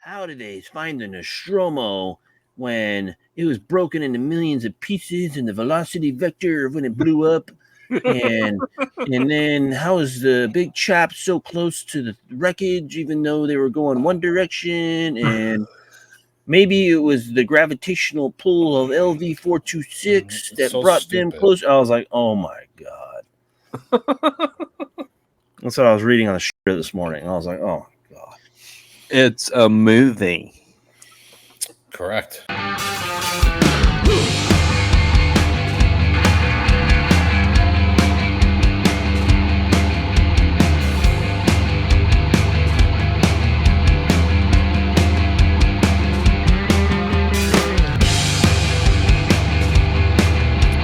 how did they find the Nostromo when it was broken into millions of pieces and the velocity vector when it blew up? And then how is the big chap so close to the wreckage even though they were going one direction? And maybe it was the gravitational pull of LV426 that so brought them stupid. close. I was like, oh my God. That's what I was reading on the show this morning. I was like, oh my God. It's a movie. Correct.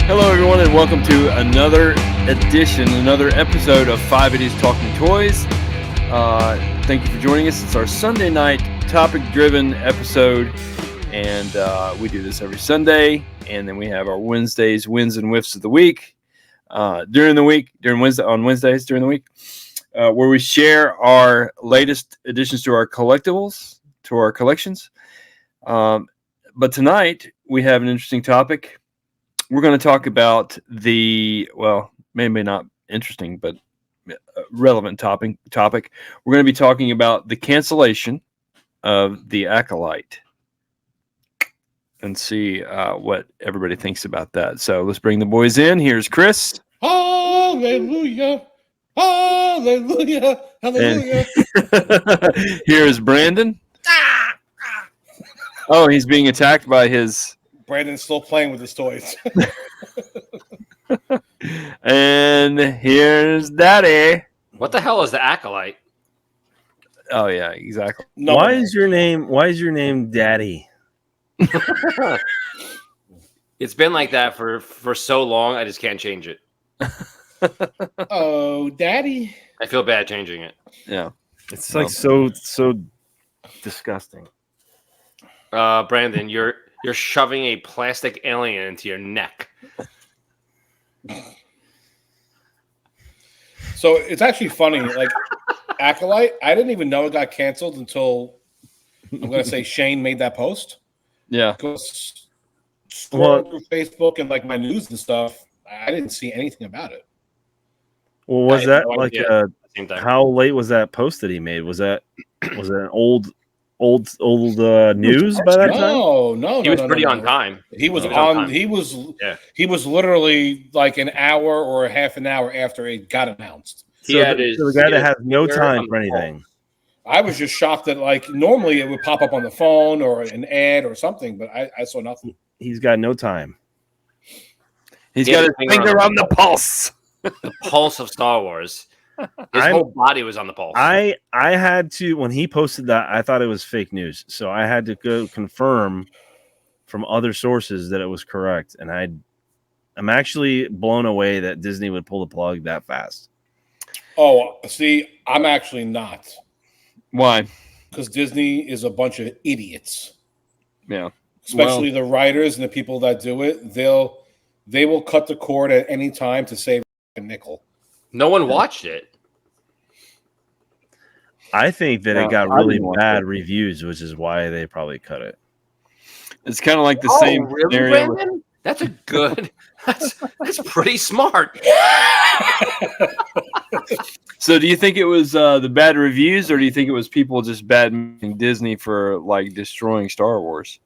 Hello, everyone, and welcome to another episode of 5 Idiots Talking Toys. Thank you for joining us. It's our Sunday night topic-driven episode, and we do this every Sunday. And then we have our Wednesdays, wins and whiffs of the week during Wednesdays during the week, where we share our latest additions to our collectibles, to our collections. But tonight we have an interesting topic. We're going to talk about maybe not interesting, but relevant topic. We're going to be talking about the cancellation of the Acolyte and see what everybody thinks about that. So let's bring the boys in. Here's Chris. Hallelujah. Hallelujah. Hallelujah. Here's Brandon. Oh, he's being attacked by his... Brandon's still playing with his toys. And here's Daddy. What the hell is the Acolyte? Oh yeah, exactly. No, why is your name Daddy? It's been like that for so long. I just can't change it. Oh, Daddy. I feel bad changing it. Yeah, it's like so disgusting. Brandon, you're shoving a plastic alien into your neck. So it's actually funny, like Acolyte, I didn't even know it got canceled until I'm going to say Shane made that post. Yeah. Because scrolling through Facebook and like my news and stuff, I didn't see anything about it. Well, was that like how late was that post that he made? Was it an old news by that time? No. He was pretty on time. He was literally like an hour or a half an hour after it got announced. So the guy that has no time for anything. I was just shocked that like normally it would pop up on the phone or an ad or something, but I saw nothing. He's got no time. He's got his finger on the pulse. The pulse of Star Wars. His whole body was on the pulse. I had to, when he posted that, I thought it was fake news. So I had to go confirm from other sources that it was correct. And I'm actually blown away that Disney would pull the plug that fast. Oh, see, I'm actually not. Why? Because Disney is a bunch of idiots. Yeah. Especially the writers and the people that do it. They will cut the cord at any time to save a nickel. No one watched it. I think that it got really bad reviews, which is why they probably cut it. It's kind of like the same scenario. Brandon? That's a good. That's pretty smart. So, do you think it was the bad reviews, or do you think it was people just bad-mouthing Disney for like destroying Star Wars?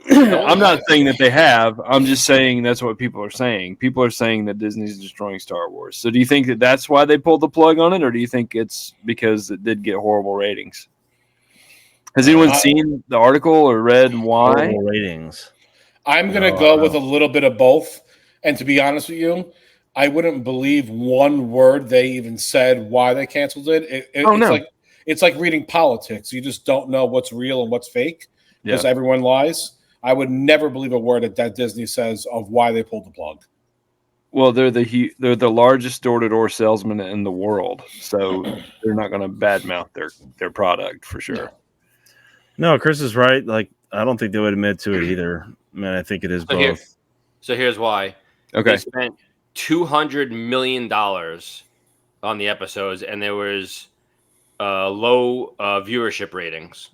I'm not saying that they have. I'm just saying that's what people are saying. People are saying that Disney's destroying Star Wars. So do you think that that's why they pulled the plug on it, or do you think it's because it did get horrible ratings? Has anyone seen the article or read why? Horrible ratings. I'm going to go with a little bit of both. And to be honest with you, I wouldn't believe one word they even said why they canceled it. It's like reading politics. You just don't know what's real and what's fake because everyone lies. I would never believe a word that Disney says of why they pulled the plug. Well, they're the largest door-to-door salesman in the world, so they're not going to badmouth their product for sure. No, Chris is right. Like, I don't think they would admit to it either. I mean, I think it is both. So here's why. Okay. They spent $200 million on the episodes, and there was low viewership ratings.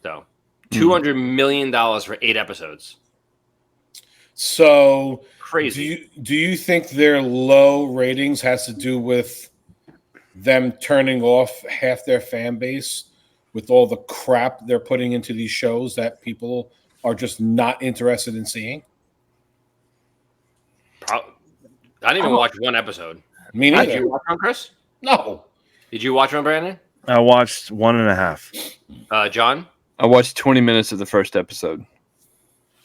So $200 million for 8 episodes. So crazy. Do you think their low ratings has to do with them turning off half their fan base with all the crap they're putting into these shows that people are just not interested in seeing? I didn't even watch one episode. Me neither. Did you watch one, Chris? No. Did you watch one, Brandon? I watched 1.5. John? I watched 20 minutes of the first episode.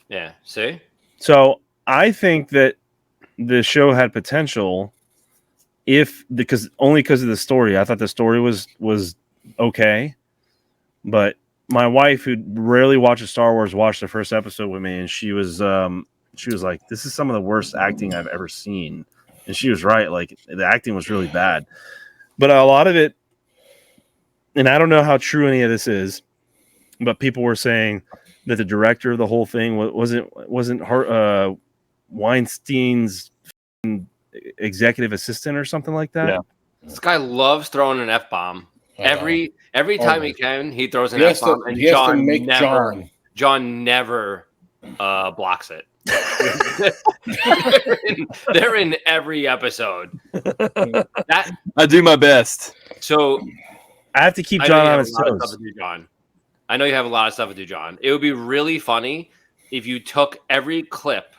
Yeah. See? So I think that the show had potential because of the story. I thought the story was okay, but my wife, who rarely watches Star Wars, watched the first episode with me, and she was like, "This is some of the worst acting I've ever seen," and she was right. Like, the acting was really bad, but a lot of it, and I don't know how true any of this is, but people were saying that the director of the whole thing wasn't Weinstein's executive assistant or something like that. Yeah. This guy loves throwing an F-bomb. Every time he can, he throws an F-bomb, and John never blocks it. they're in every episode. I do my best. So I have to keep John on his toes. I know you have a lot of stuff to do, John. It would be really funny if you took every clip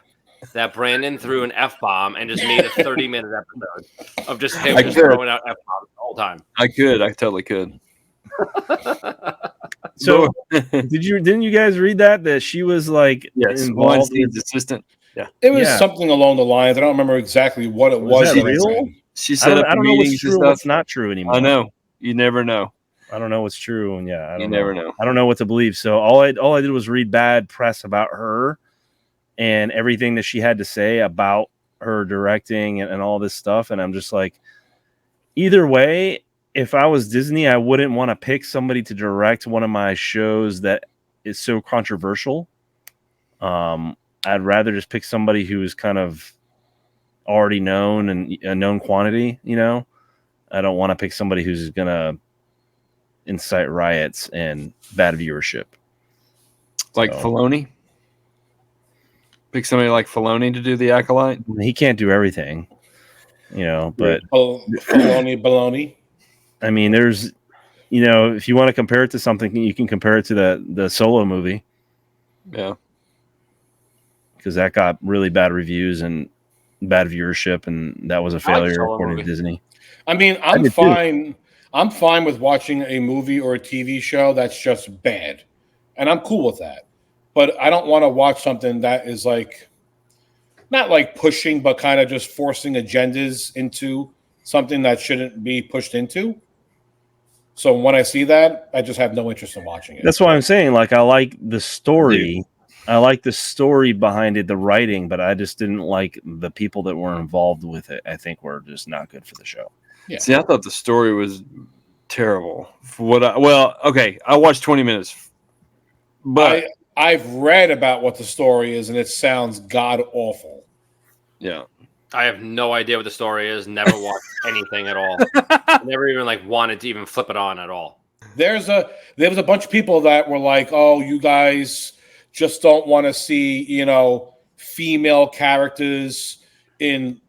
that Brandon threw an F-bomb and just made a 30-minute episode of just him throwing out F-bombs the whole time. I totally could. So didn't you guys read that she was like involved in the assistant? Yeah. It was something along the lines. I don't remember exactly what it was. That real? She said I don't know what's true and what's not true anymore. I know. You never know. I don't know what's true, and you never know. I don't know what to believe. So all I did was read bad press about her and everything that she had to say about her directing and all this stuff. And I'm just like, either way, if I was Disney, I wouldn't want to pick somebody to direct one of my shows that is so controversial. I'd rather just pick somebody who's kind of already known and a known quantity, I don't want to pick somebody who's going to incite riots and bad viewership. Like Filoni? Pick somebody like Filoni to do the Acolyte? He can't do everything, but baloney. I mean, there's, if you want to compare it to something, you can compare it to the Solo movie. Yeah. Because that got really bad reviews and bad viewership, and that was a failure according to Disney. I mean, I'm fine. I'm fine with watching a movie or a TV show that's just bad, and I'm cool with that. But I don't want to watch something that is like, not like pushing, but kind of just forcing agendas into something that shouldn't be pushed into. So when I see that, I just have no interest in watching it. That's why I'm saying, like, I like the story. I like the story behind it, the writing, but I just didn't like the people that were involved with it. I think were just not good for the show. Yeah. See, I thought the story was terrible. I watched 20 minutes, but I've read about what the story is, and it sounds god awful. Yeah, I have no idea what the story is. Never watched anything at all. Never even wanted to even flip it on at all. There was a bunch of people that were like, "Oh, you guys just don't want to see, female characters in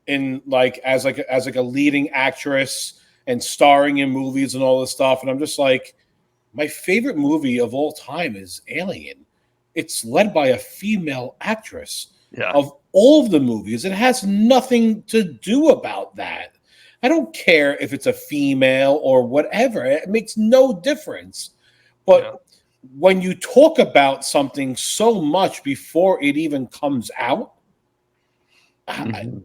like as a leading actress and starring in movies and all this stuff." And I'm just like, my favorite movie of all time is Alien. It's led by a female actress. Yeah. Of all of the movies, it has nothing to do about that. I don't care if it's a female or whatever. It makes no difference. But when you talk about something so much before it even comes out,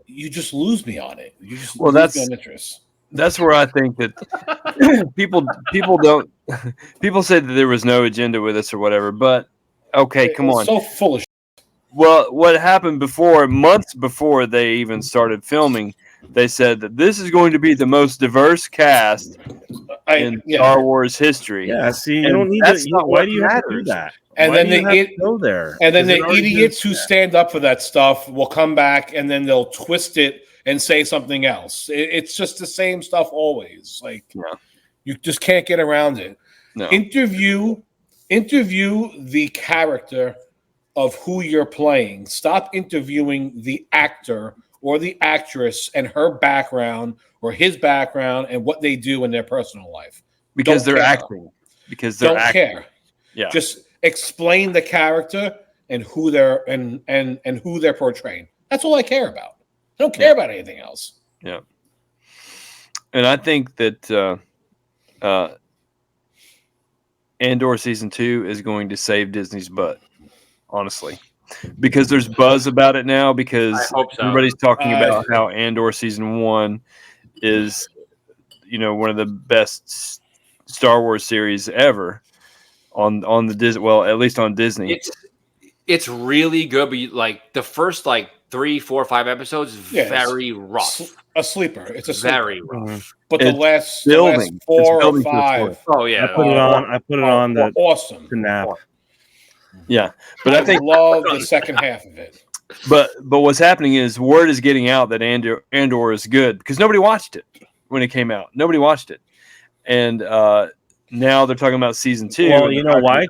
you just lose me on it. You just lose me on interest. That's where I think that people say that there was no agenda with this or whatever, but okay, come on. So full of shit. Well, what happened months before they even started filming, they said that this is going to be the most diverse cast in Star Wars history. Yeah, see, you don't need to. Why do you have to do that? And then they go there. And then the idiots who stand up for that stuff will come back and then they'll twist it and say something else. It's just the same stuff always. Like, You just can't get around it. No. Interview the character of who you're playing. Stop interviewing the actor or the actress and her background or his background and what they do in their personal life. Because Don't they're care. acting. Because they're Don't acting. care. Yeah. Just explain the character and who they're and who they're portraying. That's all I care about. I don't care about anything else. Yeah. And I think that Andor season 2 is going to save Disney's butt, honestly, because there's buzz about it now. Because I hope so. everybody's talking about how Andor season 1 is, one of the best Star Wars series ever on the Disney. Well, at least on Disney, it's really good. But like the first 3, 4, 5 episodes, very rough. A sleeper. It's a sleeper. Very rough. But the last 4 or 5. Oh yeah. I put it on the awesome. to nap. Yeah, but I think love the second half of it. But what's happening is word is getting out that Andor is good because nobody watched it when it came out. Nobody watched it, and now they're talking about season 2. Well, you know why?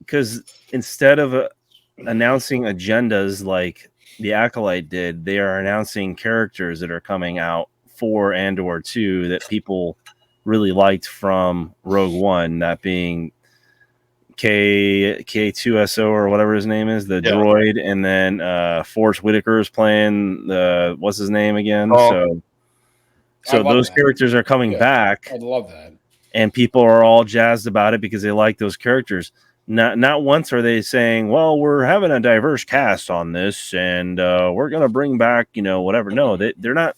Because instead of announcing agendas like the Acolyte did, they are announcing characters that are coming out for Andor 2 that people really liked from Rogue One, that being K2SO or whatever his name is, the droid, and then Forrest Whitaker is playing the what's his name again. So those characters are coming back. I love that. And people are all jazzed about it because they like those characters. Not once are they saying, well, we're having a diverse cast on this and we're going to bring back, whatever. No, they're not.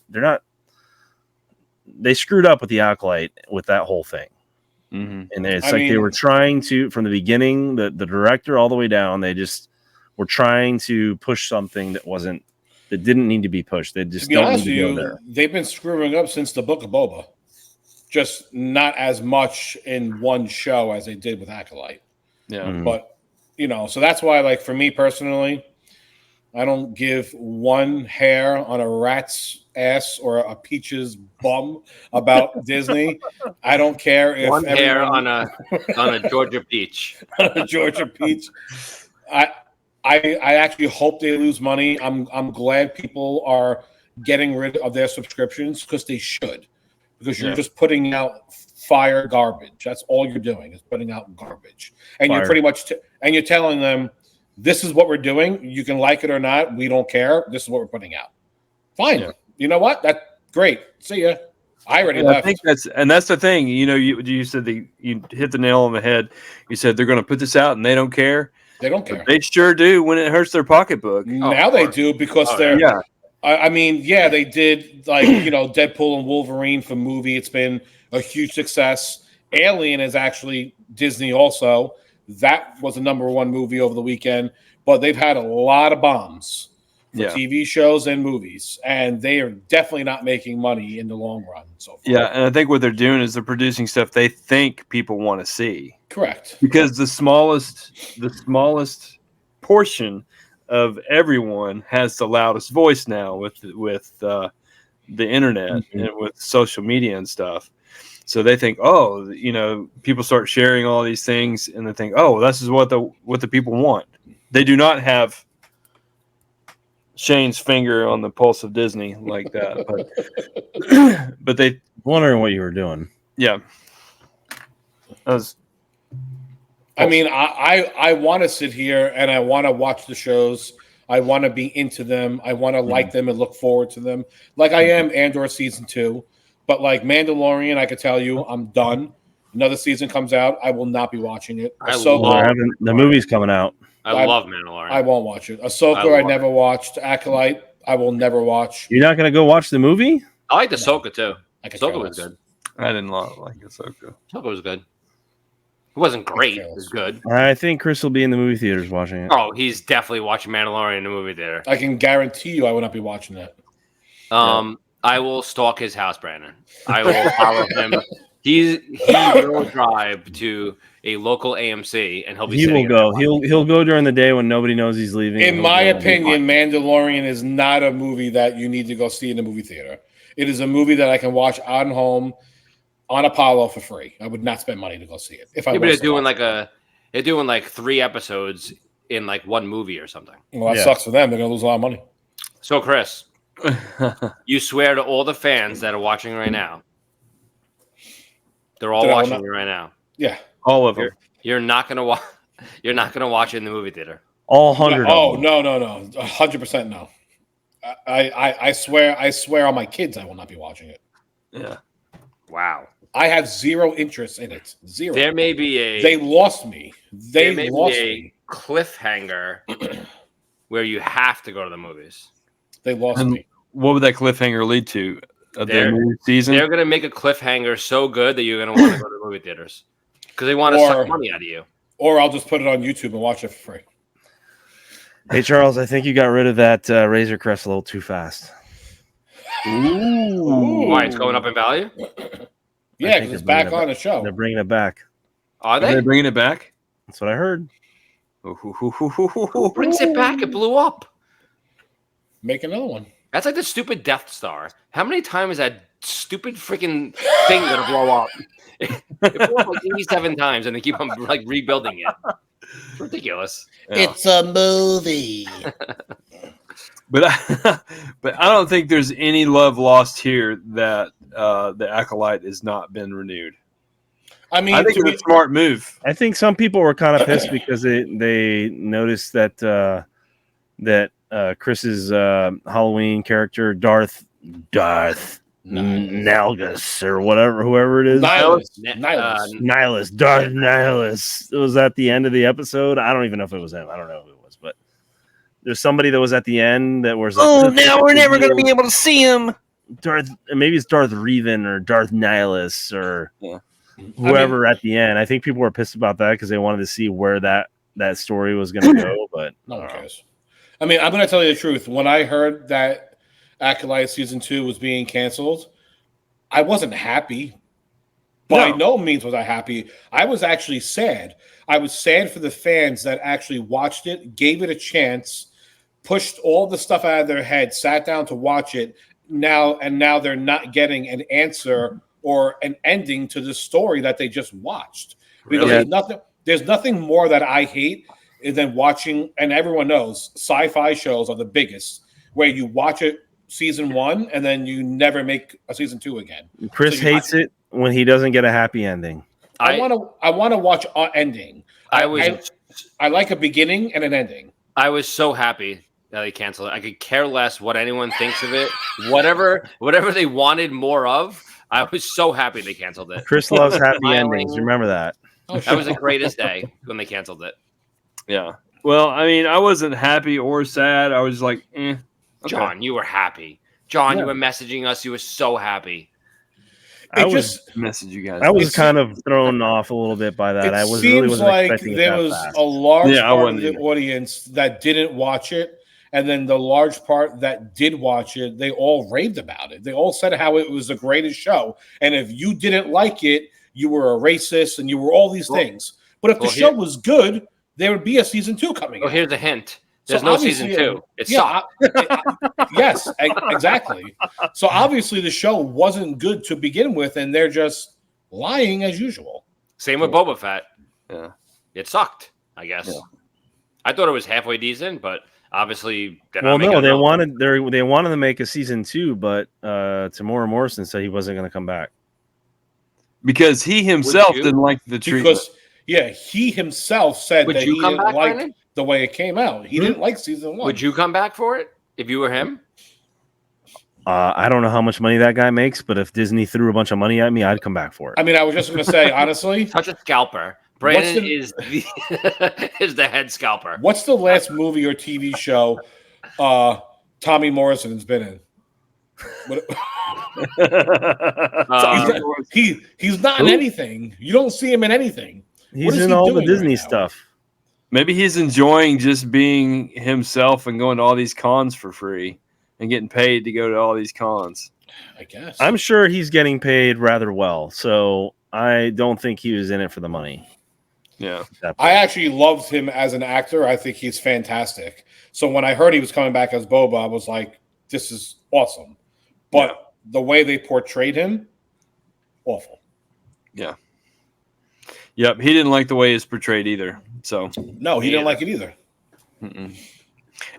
They screwed up with the Acolyte with that whole thing. Mm-hmm. And it's they were trying to, from the beginning, the director all the way down, they just were trying to push something that didn't need to be pushed. They just don't need to go there. They've been screwing up since the Book of Boba. Just not as much in one show as they did with Acolyte. Yeah. Mm-hmm. But, so that's why, for me personally, I don't give one hair on a rat's ass or a peach's bum about Disney. I don't care if one hair on a Georgia peach. On a Georgia peach. I actually hope they lose money. I'm glad people are getting rid of their subscriptions because they should. Because you're just putting out fire garbage. That's all you're doing is putting out garbage. And you're pretty much and you're telling them, this is what we're doing. You can like it or not. We don't care. This is what we're putting out. Fine. Yeah. You know what? That's great. See ya. I already left. I think that's the thing. You said you hit the nail on the head. You said they're going to put this out and they don't care. They don't care. But they sure do when it hurts their pocketbook. Now they do because they're. Yeah. They did Deadpool and Wolverine for movie. It's been a huge success. Alien is actually Disney also. That was a #1 movie over the weekend. But they've had a lot of bombs for TV shows and movies, and they are definitely not making money in the long run. So far. Yeah, and I think what they're doing is they're producing stuff they think people want to see. Correct. Because the smallest portion of everyone has the loudest voice now with the internet and with social media and stuff. So they think, people start sharing all these things, and they think, this is what the people want. They do not have Shane's finger on the pulse of Disney like that, but they wondering what you were doing. Yeah, I want to sit here and I want to watch the shows. I want to be into them. I want to like them and look forward to them. Like I am Andor season 2, but like Mandalorian, I could tell you I'm done. Another season comes out, I will not be watching it. The movie's coming out. I love Mandalorian. I won't watch it. Ahsoka, I never watched. Acolyte, I will never watch. You're not going to go watch the movie? I like Ahsoka too. Ahsoka was good. I didn't like Ahsoka. Ahsoka was good. It wasn't great. It was good. I think Chris will be in the movie theaters watching it. Oh, he's definitely watching Mandalorian in the movie theater. I can guarantee you I will not be watching that. I will stalk his house, Brandon. I will follow him. He will drive to a local AMC and he will go. He'll go during the day when nobody knows he's leaving. In my opinion, Mandalorian is not a movie that you need to go see in the movie theater. It is a movie that I can watch on home on Apollo for free. I would not spend money to go see it. If I but was they're doing like 3 episodes in like one movie or something. Well, that sucks for them. They're gonna lose a lot of money. So, Chris, you swear to all the fans that are watching right now, they're all watching you right now. Yeah, all of them. You're not gonna watch. You're not gonna watch it in the movie theater. All 100. No, no, 100% no. I swear on my kids, I will not be watching it. Yeah. Wow. I have zero interest in it. Zero. There may be They lost me. They lost me. Cliffhanger where you have to go to the movies. They lost me. What would that cliffhanger lead to? The new season? They're going to make a cliffhanger so good that you're going to want to go to the movie theaters because they want to suck money out of you. Or I'll just put it on YouTube and watch it for free. Hey, Charles, I think you got rid of that Razor Crest a little too fast. Ooh. Why? It's going up in value? Yeah, because it's back on the show. They're bringing it back. Are they? They're bringing it back? That's what I heard. Who brings it back? It blew up. Make another one. That's like the stupid Death Star. How many times is that stupid freaking thing going to blow up? It blew up like 87 times, and they keep on like rebuilding it. It's ridiculous. Yeah. It's a movie. But I don't think there's any love lost here that the Acolyte has not been renewed. I mean, I think it's a smart move. I think some people were kind of pissed because they noticed that Chris's Halloween character Darth Nihilus or whoever it is, Nihilus, Darth Nihilus. It was at the end of the episode. I don't even know if it was him. I don't know who it was, but there's somebody that was at the end that was like, now we're never going to be able to see him. Maybe it's Darth Revan or Darth Nihilus or whoever at the end. I think people were pissed about that because they wanted to see where that story was going to go, but no one cares. I mean, I'm going to tell you the truth. When I heard that Acolyte Season 2 was being canceled, I wasn't happy. By no means was I happy. I was actually sad. I was sad for the fans that actually watched it, gave it a chance, pushed all the stuff out of their head, sat down to watch it. Now they're not getting an answer or an ending to the story that they just watched. Because there's nothing more that I hate than watching, and everyone knows sci-fi shows are the biggest, where you watch it season 1 and then you never make a season 2 again. Chris hates it when he doesn't get a happy ending. I want to watch an ending. I like a beginning and an ending. I was so happy that they canceled it. I could care less what anyone thinks of it. Whatever they wanted more of, I was so happy they canceled it. Chris loves happy endings. Remember that. That was the greatest day when they canceled it. Yeah. Well, I mean, I wasn't happy or sad. I was like, okay. John, you were happy. John, you were messaging us. You were so happy. I just messaged you guys. I was kind of thrown off a little bit by that. I really wasn't expecting it there that was fast. a large part of the audience that didn't watch it, and then the large part that did watch it, they all raved about it. They all said how it was the greatest show, and if you didn't like it, you were a racist and you were all these things. But if the show was good, there would be a season 2 coming. Well, here's a hint. There's no season 2. It's yes, exactly. So obviously the show wasn't good to begin with, and they're just lying as usual. Same with Boba Fett. Yeah, it sucked. I guess. Yeah. I thought it was halfway decent, but obviously, they wanted to make a season 2, but Tamora Morrison said he wasn't going to come back because he himself didn't like the treatment. He himself said that he didn't like the way it came out. He didn't like season 1. Would you come back for it if you were him? I don't know how much money that guy makes, but if Disney threw a bunch of money at me, I'd come back for it. I mean, I was just going to say, honestly, such a scalper. Brandon is the head scalper. What's the last movie or TV show Tommy Morrison has been in? He's not in anything. You don't see him in anything. He's in all the Disney stuff. Maybe he's enjoying just being himself and going to all these cons for free and getting paid to go to all these cons. I guess. I'm sure he's getting paid rather well, so I don't think he was in it for the money. Yeah. I actually loved him as an actor. I think he's fantastic. So when I heard he was coming back as Boba, I was like, this is awesome. But the way they portrayed him, awful. Yeah. Yep. He didn't like the way it's portrayed either. So no, he didn't like it either. Mm-mm.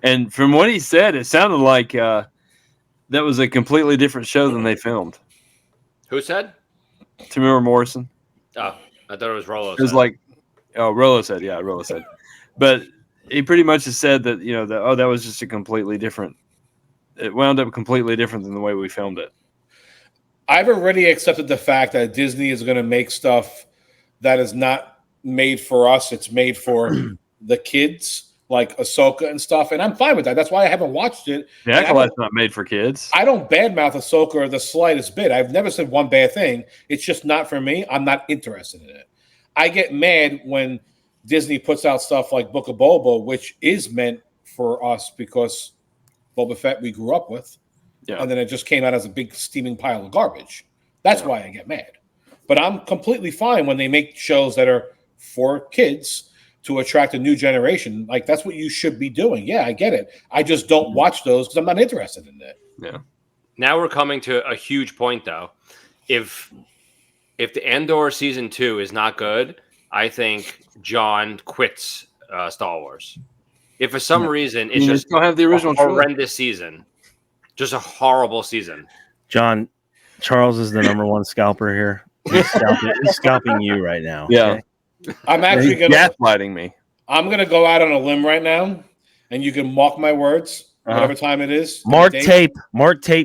And from what he said, it sounded like that was a completely different show than they filmed. Who said? Tamara Morrison. Oh, I thought it was Rolo. It was like, Rolo said, yeah, Rolo said. But he pretty much has said that, that was just a completely different. It wound up completely different than the way we filmed it. I've already accepted the fact that Disney is going to make stuff that is not made for us. It's made for the kids, like Ahsoka and stuff. And I'm fine with that. That's why I haven't watched it. The Acolyte's not made for kids. I don't badmouth Ahsoka or the slightest bit. I've never said one bad thing. It's just not for me. I'm not interested in it. I get mad when Disney puts out stuff like Book of Boba, which is meant for us because Boba Fett we grew up with. Yeah. And then it just came out as a big steaming pile of garbage. That's why I get mad. But I'm completely fine when they make shows that are for kids to attract a new generation. Like, that's what you should be doing. Yeah, I get it. I just don't watch those because I'm not interested in it. Yeah. Now we're coming to a huge point, though. If the Andor season 2 is not good, I think John quits Star Wars. If for some reason it's just don't have the original a horrendous season, just a horrible season. John, Charles is the number one scalper here. He's scalping you right now. Yeah. Okay? I'm actually going to gaslighting me. I'm going to go out on a limb right now, and you can mark my words, whatever time it is. Mark tape,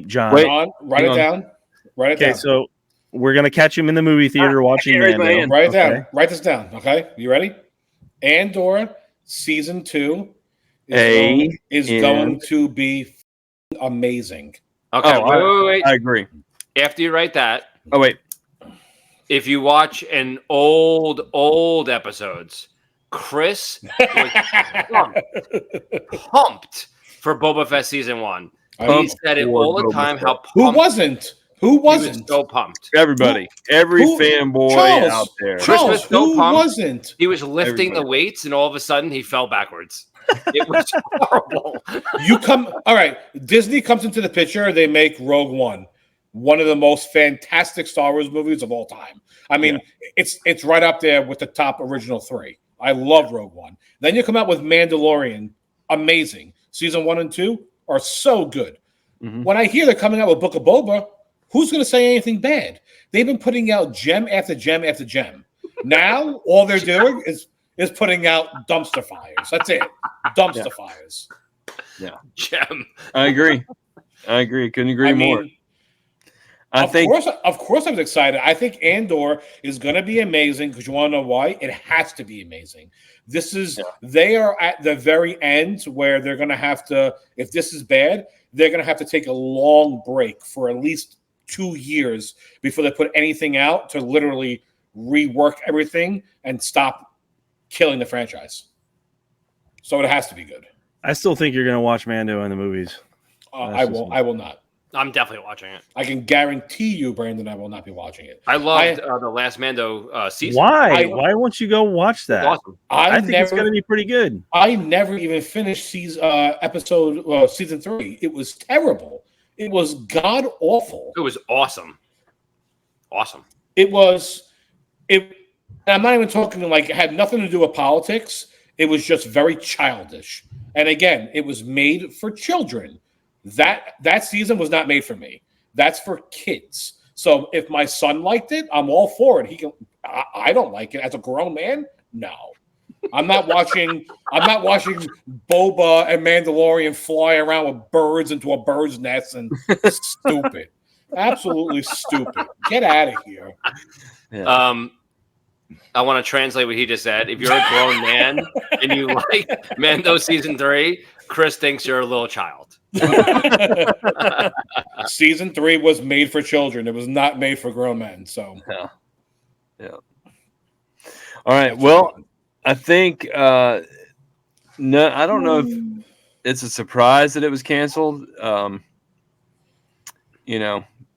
John. Wait, write it down. Write it down. Okay, so we're going to catch him in the movie theater watching Mando. Write it down. Write this down, okay? You ready? Andor season 2 is going to be amazing. Okay, wait. I agree. After you write that. Oh, wait. If you watch an old episodes, Chris was pumped for Boba Fett season 1. He said it all the time. How pumped. Who wasn't? He was so pumped. Everybody, every fanboy out there. Chris was so pumped. Wasn't? He was lifting the weights, and all of a sudden, he fell backwards. It was horrible. All right. Disney comes into the picture. They make Rogue one of the most fantastic Star Wars movies of all time. I mean, it's right up there with the top original 3. I love Rogue One. Then you come out with Mandalorian, amazing. Season 1 and 2 are so good. Mm-hmm. When I hear they're coming out with Book of Boba, who's going to say anything bad? They've been putting out gem after gem after gem. Now all they're doing is putting out dumpster fires. That's it. Dumpster fires. Yeah. Gem. I agree. Couldn't agree more. Of course I was excited. I think Andor is going to be amazing because you want to know why? It has to be amazing. They are at the very end where they're going to have to, if this is bad, they're going to have to take a long break for at least 2 years before they put anything out to literally rework everything and stop killing the franchise. So it has to be good. I still think you're going to watch Mando in the movies. I will not. I'm definitely watching it. I can guarantee you, Brandon, I will not be watching it. I loved the last Mando season. Why? Why won't you go watch that? Awesome. I think it's going to be pretty good. I never even finished season 3. It was terrible. It was god awful. It was awesome. Awesome. It was. I'm not even talking like it had nothing to do with politics. It was just very childish. And again, it was made for children. That season was not made for me. That's for kids. So if my son liked it, I'm all for it. I don't like it as a grown man. No, I'm not watching Boba and Mandalorian fly around with birds into a bird's nest and stupid. Absolutely stupid. Get out of here. Yeah. I want to translate what he just said. If you're a grown man and you like Mando season 3, Chris thinks you're a little child. Season 3 was made for children. It was not made for grown men. So yeah. All right. Well, I think I don't know if it's a surprise that it was canceled.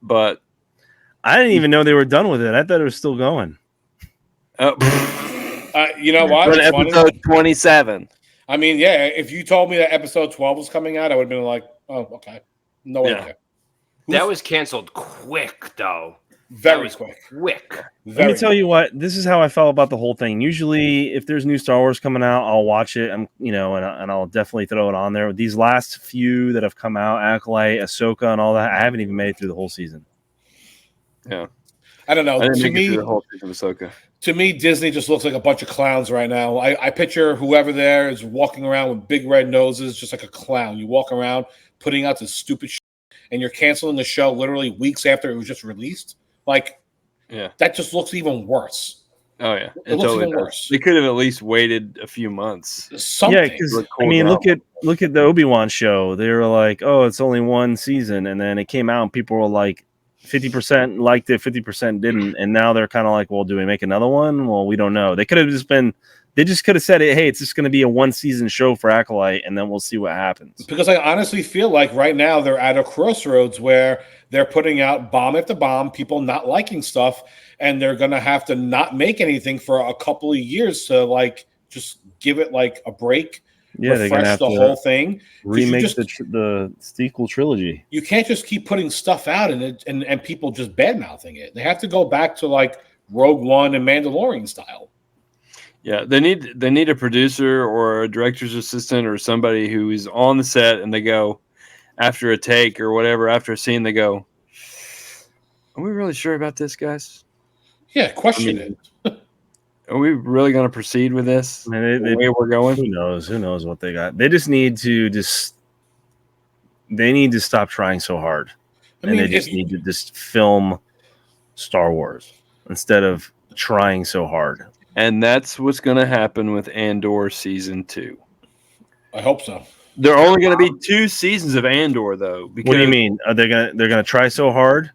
But I didn't even know they were done with it. I thought it was still going. You know what? Episode 27. I mean, yeah, if you told me that episode 12 was coming out, I would have been like, oh, okay. No idea. That was canceled quick, though. Very quick. Let me tell you what. This is how I felt about the whole thing. Usually, if there's new Star Wars coming out, I'll watch it. And I'll definitely throw it on there. These last few that have come out, Acolyte, Ahsoka, and all that, I haven't even made it through the whole season. Yeah, I don't know. I didn't make it through the whole season of Ahsoka. To me, Disney just looks like a bunch of clowns right now. I picture whoever there is walking around with big red noses, just like a clown. You walk around putting out this stupid shit, and you're canceling the show literally weeks after it was just released. Like, yeah, that just looks even worse. Oh yeah, it looks totally even worse. They could have at least waited a few months. Yeah, because I mean, look at the Obi-Wan show. They were like, "Oh, it's only one season," and then it came out, and people were like, 50% liked it, 50% didn't, and now they're kind of like, well, do we make another one? Well, we don't know. They could have said it, hey, it's just going to be a one-season show for Acolyte, and then we'll see what happens. Because I honestly feel like right now they're at a crossroads where they're putting out bomb after bomb, people not liking stuff, and they're going to have to not make anything for a couple of years to like just give it like a break. Yeah, they're gonna have the whole thing. Remake the sequel trilogy. You can't just keep putting stuff out and people just bad mouthing it. They have to go back to like Rogue One and Mandalorian style. Yeah, they need a producer or a director's assistant or somebody who is on the set, and they go after a take or whatever, after a scene, they go, "Are we really sure about this, guys?" Yeah, question it. Are we really going to proceed with this? I mean, the way we're going? Who knows? Who knows what they got? They just need to stop trying so hard. They just need to just film Star Wars instead of trying so hard. And that's what's going to happen with Andor season 2. I hope so. There are only going to be 2 seasons of Andor, though. What do you mean? Are they're gonna try so hard,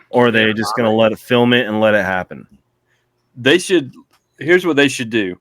or are they just going to let it film it and let it happen? They should. Here's what they should do.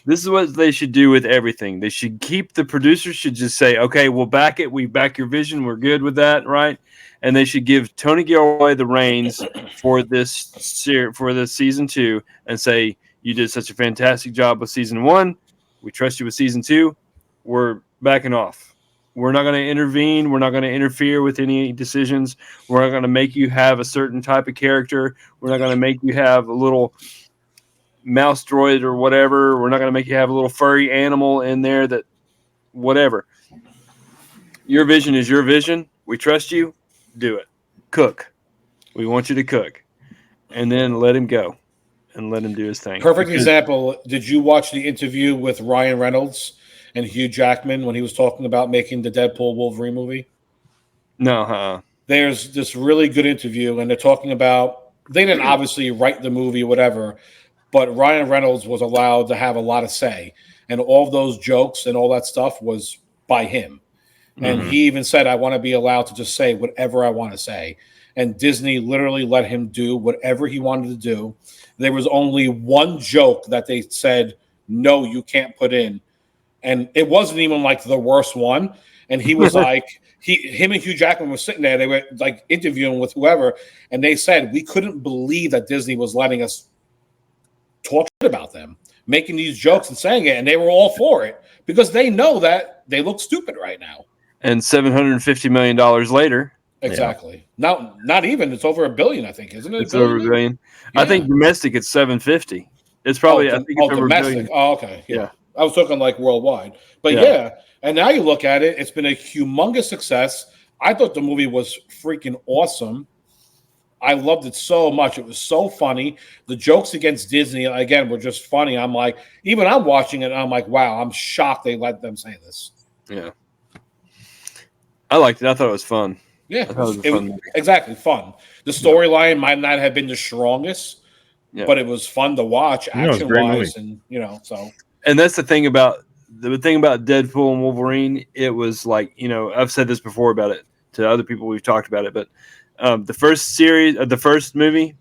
This is what they should do with everything. They should keep the producers should just say, okay, we'll back it. We back your vision. We're good with that, right? And they should give Tony Gilroy the reins for this season 2 and say, you did such a fantastic job with season 1. We trust you with season 2. We're backing off. We're not going to intervene. We're not going to interfere with any decisions. We're not going to make you have a certain type of character. We're not going to make you have a little mouse droid or whatever. We're not going to make you have a little furry animal in there that whatever. Your vision is your vision. We trust you. Do it. Cook. We want you to cook. And then let him go and let him do his thing. Perfect example. Did you watch the interview with Ryan Reynolds and Hugh Jackman when he was talking about making the Deadpool Wolverine movie? No. There's this really good interview, and they're talking about they didn't obviously write the movie or whatever, but Ryan Reynolds was allowed to have a lot of say, and all of those jokes and all that stuff was by him. And he even said, I want to be allowed to just say whatever I want to say. And Disney literally let him do whatever he wanted to do. There was only one joke that they said, no, you can't put in. And it wasn't even like the worst one. And he was like, him and Hugh Jackman were sitting there. They were like interviewing with whoever. And they said, we couldn't believe that Disney was letting us talk about them, making these jokes and saying it, and they were all for it because they know that they look stupid right now. And $750 million later, exactly. Yeah. Not even. It's over $1 billion, I think, isn't it? It's over $1 billion. Yeah. I think domestic it's 750. It's probably I think it's over domestic. $1 billion. Oh, okay. Yeah. I was talking like worldwide, but yeah. And now you look at it; it's been a humongous success. I thought the movie was freaking awesome. I loved it so much. It was so funny. The jokes against Disney, again, were just funny. I'm like, even I'm watching it, and I'm like, wow, I'm shocked they let them say this. Yeah. I liked it. I thought it was fun. Yeah, it was exactly fun. The storyline might not have been the strongest, but it was fun to watch action-wise, and so. And that's the thing about Deadpool and Wolverine. It was like I've said this before about it to other people. We've talked about it, but. The first movie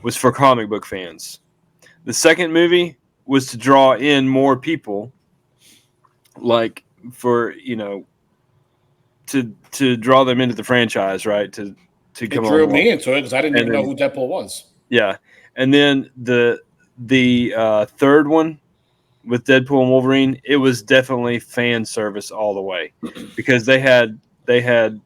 was for comic book fans. The second movie was to draw in more people, like for to draw them into the franchise, right? To come. It drew me into it because I didn't even know who Deadpool was. Yeah, and then the third one with Deadpool and Wolverine, it was definitely fan service all the way because they had the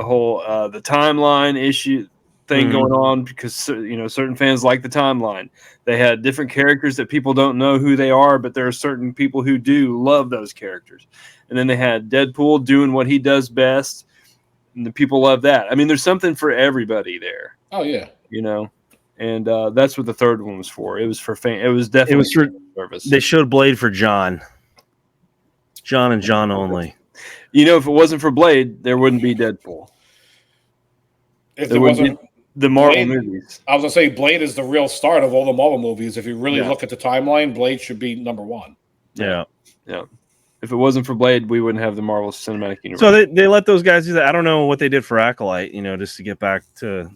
whole the timeline issue. thing going on because certain fans like the timeline. They had different characters that people don't know who they are, but there are certain people who do love those characters. And then they had Deadpool doing what he does best, and the people love that. I mean, there's something for everybody there. Oh yeah, and that's what the third one was for. It was for fan. It was definitely for service. They showed Blade for John and John only. If it wasn't for Blade, there wouldn't be Deadpool. If there wasn't the Marvel Blade, movies. I was gonna say Blade is the real start of all the Marvel movies. If you really look at the timeline, Blade should be number one. Yeah. If it wasn't for Blade, we wouldn't have the Marvel Cinematic Universe. So they let those guys do that. I don't know what they did for Acolyte, just to get back to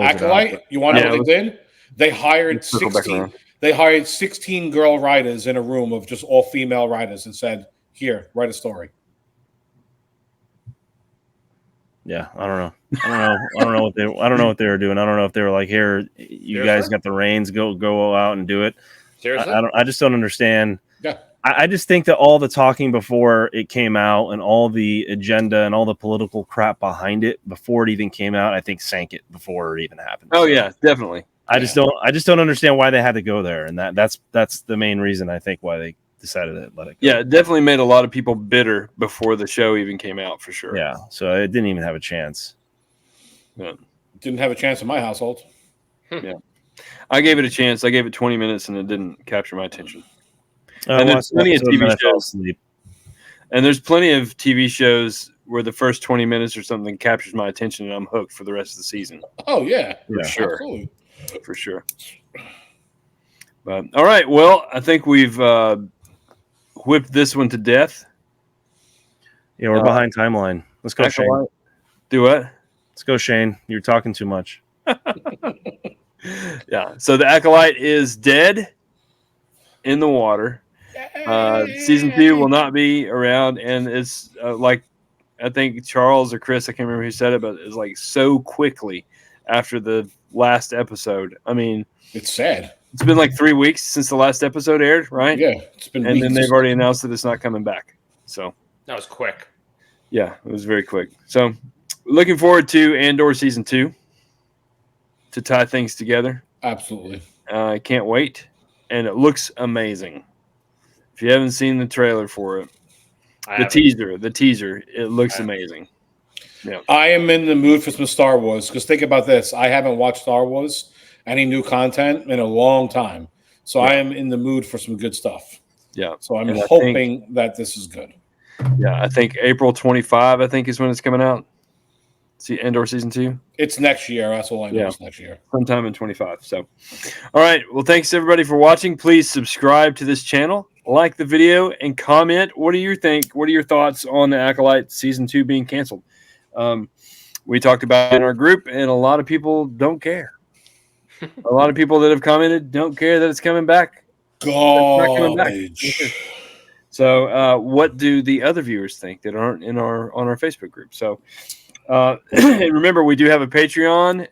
Acolyte. You want to know what they did? They hired 16. They hired 16 girl writers in a room of just all female writers and said, "Here, write a story." Yeah, I don't know. I don't know what they were doing. I don't know if they were like, "Here, you guys got the reins. Go out and do it." Seriously? I just don't understand. Yeah. I just think that all the talking before it came out and all the agenda and all the political crap behind it before it even came out, I think sank it before it even happened. Oh yeah, definitely. I just don't understand why they had to go there, and that's the main reason I think why they decided to let it go. Yeah, it definitely made a lot of people bitter before the show even came out, for sure. Yeah, so it didn't even have a chance. Yeah. Didn't have a chance in my household. Yeah, I gave it a chance. I gave it 20 minutes, and it didn't capture my attention. And there's plenty of TV shows. And there's plenty of TV shows where the first 20 minutes or something captures my attention, and I'm hooked for the rest of the season. Oh yeah, for sure, absolutely. For sure. But all right, well, I think we've whipped this one to death. Yeah, we're behind timeline. Let's go, Shane. Do what? Let's go, Shane. You're talking too much. Yeah. So the Acolyte is dead in the water. Season 2 will not be around, and it's like, I think Charles or Chris, I can't remember who said it, but it's like so quickly after the last episode. I mean, it's sad. It's been like 3 weeks since the last episode aired, right? Yeah, it's been. And then they've already announced that it's not coming back. So that was quick. Yeah, it was very quick. So looking forward to Andor season 2 to tie things together. Absolutely. I can't wait, and it looks amazing. If you haven't seen the trailer for it, the teaser, it looks amazing. Yeah, I am in the mood for some Star Wars because think about this: I haven't watched Star Wars, any new content in a long time, so I am in the mood for some good stuff. Yeah, so I'm hoping that this is good. Yeah, I think April 25, I think, is when it's coming out. See, Andor season 2. It's next year. That's all I know. It's next year, sometime in 25. So, all right. Well, thanks everybody for watching. Please subscribe to this channel, like the video, and comment. What do you think? What are your thoughts on the Acolyte season 2 being canceled? We talked about it in our group, and a lot of people don't care. A lot of people that have commented don't care that it's coming back. Garbage. So, what do the other viewers think that aren't on our Facebook group? So, remember, we do have a Patreon.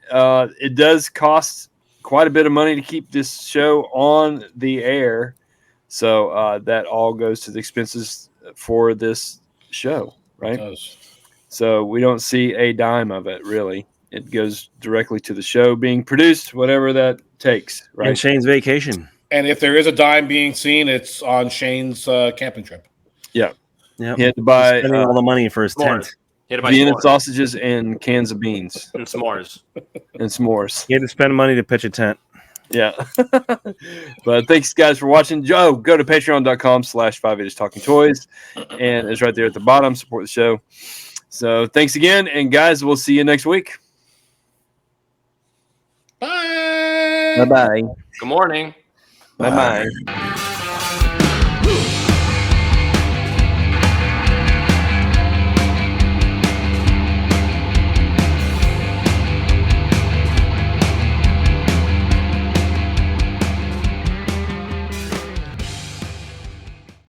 It does cost quite a bit of money to keep this show on the air. So that all goes to the expenses for this show, right? It does. So we don't see a dime of it, really. It goes directly to the show being produced, whatever that takes, right? And Shane's vacation. And if there is a dime being seen, it's on Shane's camping trip. Yeah. Yeah. He had to buy spending all the money for his tent. Vienna sausages and cans of beans. And s'mores. He had to spend money to pitch a tent. Yeah. But thanks, guys, for watching. Joe, go to patreon.com/580talkingtoys. And it's right there at the bottom. Support the show. So thanks again. And, guys, we'll see you next week. Bye. Bye-bye. Good morning. Bye-bye.